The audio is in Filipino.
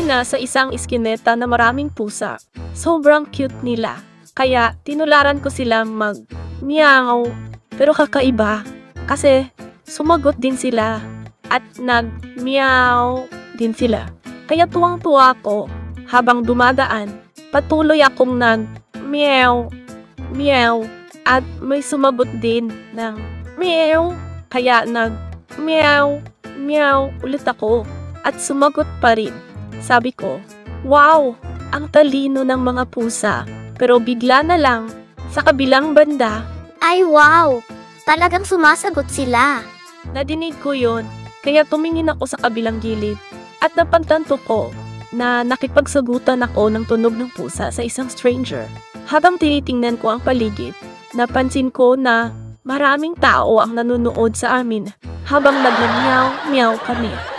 kanina sa isang iskineta na maraming pusa. Sobrang cute nila. Kaya tinularan ko sila mag-meow. Pero kakaiba. Kasi sumagot din sila. At nag-meow din sila. Kaya tuwang-tuwa ako. Habang dumadaan, patuloy akong nag-meow. Meow. At may sumagot din ng meow. Kaya nag-meow. Meow ulit ako. At sumagot pa rin. Sabi ko, wow! Ang talino ng mga pusa. Pero bigla na lang, sa kabilang banda, Ay wow! Talagang sumasagot sila. nadinig ko yon. Kaya tumingin ako sa kabilang gilid. At napantanto ko na nakipagsagutan ako ng tunog ng pusa sa isang stranger. Habang tinitingnan ko ang paligid, napansin ko na maraming tao ang nanonood sa amin habang nag-meow-meow kami.